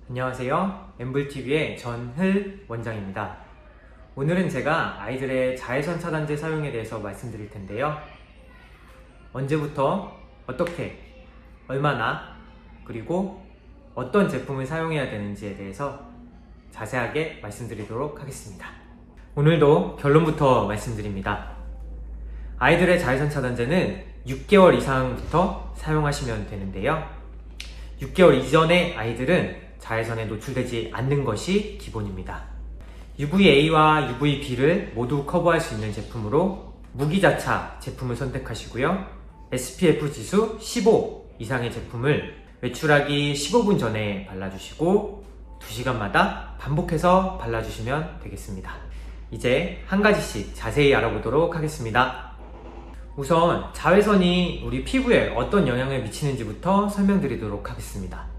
안녕하세요. 엠블TV의 전ህ을 원장입니다. 오늘은 제가 아이들의 자외선 차단제 사용에 대해서 말씀드릴 텐데요. 언제부터, 어떻게, 얼마나, 그리고 어떤 제품을 사용해야 되는지에 대해서 자세하게 말씀드리도록 하겠습니다. 오늘도 결론부터 말씀드립니다. 아이들의 자외선 차단제는 6개월 이상부터 사용하시면 되는데요. 6개월 이전의 아이들은 자외선에 노출되지 않는 것이 기본입니다. UVA와 UVB를 모두 커버할 수 있는 제품으로 무기자차 제품을 선택하시고요. SPF 지수 15 이상의 제품을 외출하기 15분 전에 발라주시고 2시간마다 반복해서 발라주시면 되겠습니다. 이제 한 가지씩 자세히 알아보도록 하겠습니다. 우선 자외선이 우리 피부에 어떤 영향을 미치는지부터 설명드리도록 하겠습니다.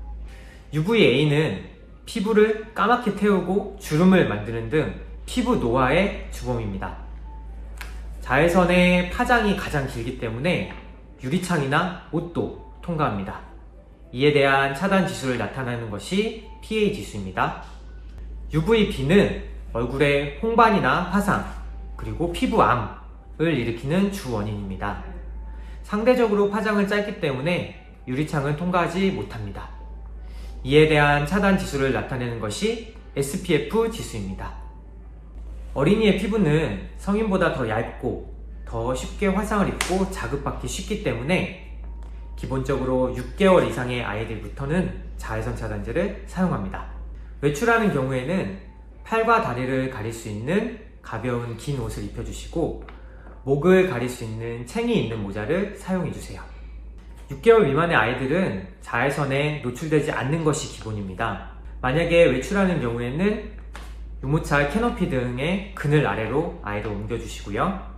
UVA는 피부를 까맣게 태우고 주름을 만드는 등 피부 노화의 주범입니다. 자외선의 파장이 가장 길기 때문에 유리창이나 옷도 통과합니다. 이에 대한 차단 지수를 나타내는 것이 PA 지수입니다. UVB는 얼굴의 홍반이나 화상, 그리고 피부암을 일으키는 주 원인입니다. 상대적으로 파장을 짧기 때문에 유리창은 통과하지 못합니다. 이에 대한 차단 지수를 나타내는 것이 SPF 지수입니다. 어린이의 피부는 성인보다 더 얇고 더 쉽게 화상을 입고 자극받기 쉽기 때문에 기본적으로 6개월 이상의 아이들부터는 자외선 차단제를 사용합니다. 외출하는 경우에는 팔과 다리를 가릴 수 있는 가벼운 긴 옷을 입혀주시고 목을 가릴 수 있는 챙이 있는 모자를 사용해주세요. 6개월 미만의 아이들은 자외선에 노출되지 않는 것이 기본입니다. 만약에 외출하는 경우에는 유모차 캐노피 등의 그늘 아래로 아이를 옮겨주시고요.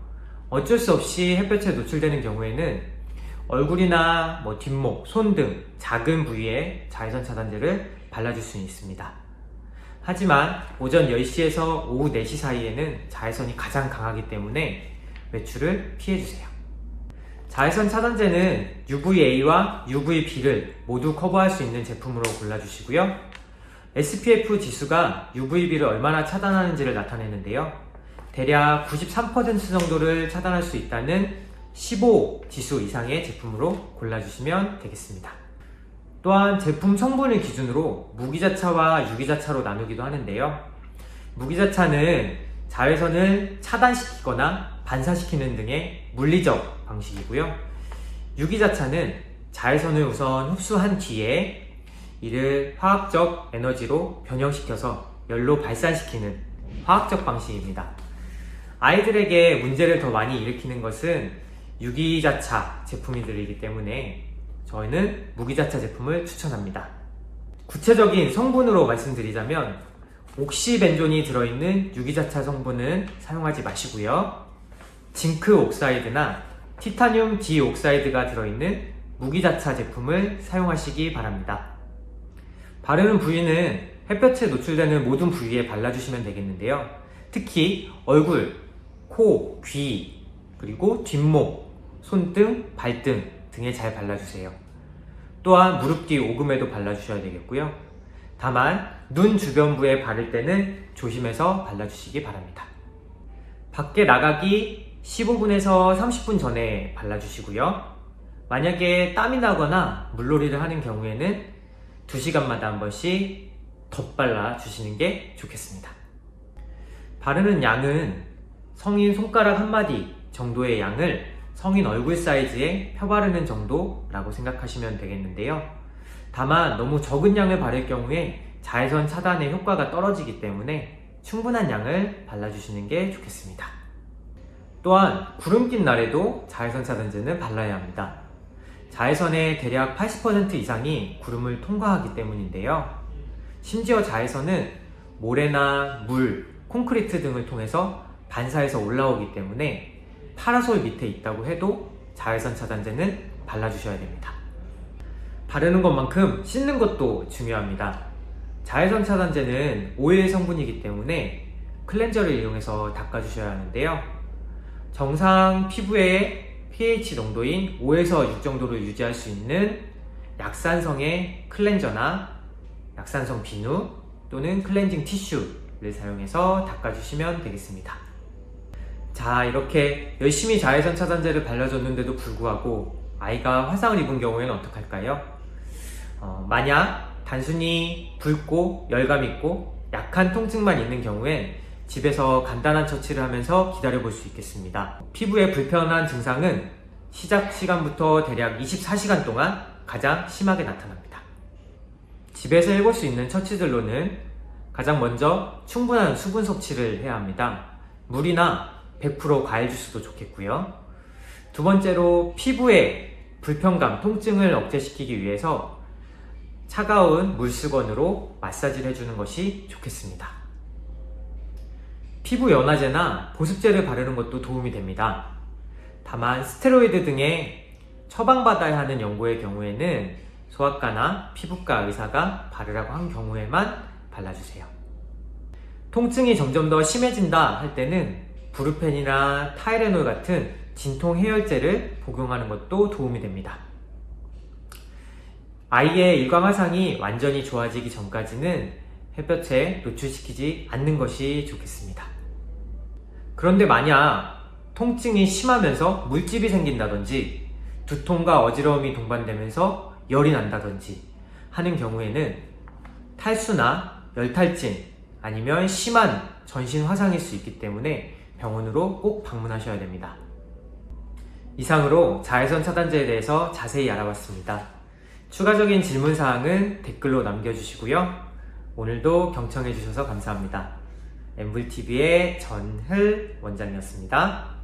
어쩔 수 없이 햇볕에 노출되는 경우에는 얼굴이나 뒷목, 손 등 작은 부위에 자외선 차단제를 발라줄 수 있습니다. 하지만 오전 10시에서 오후 4시 사이에는 자외선이 가장 강하기 때문에 외출을 피해주세요. 자외선 차단제는 UVA와 UVB를 모두 커버할 수 있는 제품으로 골라주시고요. SPF 지수가 UVB를 얼마나 차단하는지를 나타내는데요. 대략 93% 정도를 차단할 수 있다는 15 지수 이상의 제품으로 골라주시면 되겠습니다. 또한 제품 성분을 기준으로 무기자차와 유기자차로 나누기도 하는데요. 무기자차는 자외선을 차단시키거나 반사시키는 등의 물리적 방식이고요. 유기자차는 자외선을 우선 흡수한 뒤에 이를 화학적 에너지로 변형시켜서 열로 발산시키는 화학적 방식입니다. 아이들에게 문제를 더 많이 일으키는 것은 유기자차 제품이기 때문에 저희는 무기자차 제품을 추천합니다. 구체적인 성분으로 말씀드리자면 옥시벤존이 들어있는 유기자차 성분은 사용하지 마시고요. 징크 옥사이드나 티타늄 디옥사이드가 들어있는 무기자차 제품을 사용하시기 바랍니다. 바르는 부위는 햇볕에 노출되는 모든 부위에 발라주시면 되겠는데요. 특히 얼굴, 코, 귀, 그리고 뒷목, 손등, 발등 등에 잘 발라주세요. 또한 무릎 뒤 오금에도 발라주셔야 되겠고요. 다만 눈 주변부에 바를 때는 조심해서 발라주시기 바랍니다. 밖에 나가기 15분에서 30분 전에 발라주시고요. 만약에 땀이 나거나 물놀이를 하는 경우에는 2시간마다 한 번씩 덧발라 주시는 게 좋겠습니다. 바르는 양은 성인 손가락 한 마디 정도의 양을 성인 얼굴 사이즈에 펴바르는 정도라고 생각하시면 되겠는데요. 다만 너무 적은 양을 바를 경우에 자외선 차단의 효과가 떨어지기 때문에 충분한 양을 발라주시는 게 좋겠습니다. 또한 구름 낀 날에도 자외선 차단제는 발라야 합니다. 자외선의 대략 80% 이상이 구름을 통과하기 때문인데요. 심지어 자외선은 모래나 물, 콘크리트 등을 통해서 반사해서 올라오기 때문에 파라솔 밑에 있다고 해도 자외선 차단제는 발라주셔야 됩니다. 바르는 것만큼 씻는 것도 중요합니다. 자외선 차단제는 오일 성분이기 때문에 클렌저를 이용해서 닦아주셔야 하는데요. 정상 피부의 pH 농도인 5에서 6 정도를 유지할 수 있는 약산성의 클렌저나 약산성 비누 또는 클렌징 티슈를 사용해서 닦아주시면 되겠습니다. 자, 이렇게 열심히 자외선 차단제를 발라줬는데도 불구하고 아이가 화상을 입은 경우에는 어떡할까요? 만약 단순히 붉고 열감 있고 약한 통증만 있는 경우엔 집에서 간단한 처치를 하면서 기다려볼 수 있겠습니다. 피부에 불편한 증상은 시작 시간부터 대략 24시간 동안 가장 심하게 나타납니다. 집에서 해볼 수 있는 처치들로는 가장 먼저 충분한 수분 섭취를 해야 합니다. 물이나 100% 과일 주스도 좋겠고요. 두 번째로 피부의 불편감, 통증을 억제시키기 위해서 차가운 물수건으로 마사지를 해주는 것이 좋겠습니다. 피부 연화제나 보습제를 바르는 것도 도움이 됩니다. 다만 스테로이드 등의 처방받아야 하는 연고의 경우에는 소아과나 피부과 의사가 바르라고 한 경우에만 발라주세요. 통증이 점점 더 심해진다 할 때는 브루펜이나 타이레놀 같은 진통 해열제를 복용하는 것도 도움이 됩니다. 아이의 일광화상이 완전히 좋아지기 전까지는 햇볕에 노출시키지 않는 것이 좋겠습니다. 그런데 만약 통증이 심하면서 물집이 생긴다든지 두통과 어지러움이 동반되면서 열이 난다든지 하는 경우에는 탈수나 열탈진 아니면 심한 전신 화상일 수 있기 때문에 병원으로 꼭 방문하셔야 됩니다. 이상으로 자외선 차단제에 대해서 자세히 알아봤습니다. 추가적인 질문사항은 댓글로 남겨주시고요. 오늘도 경청해주셔서 감사합니다. 엠블TV의 전ህ을 원장이었습니다.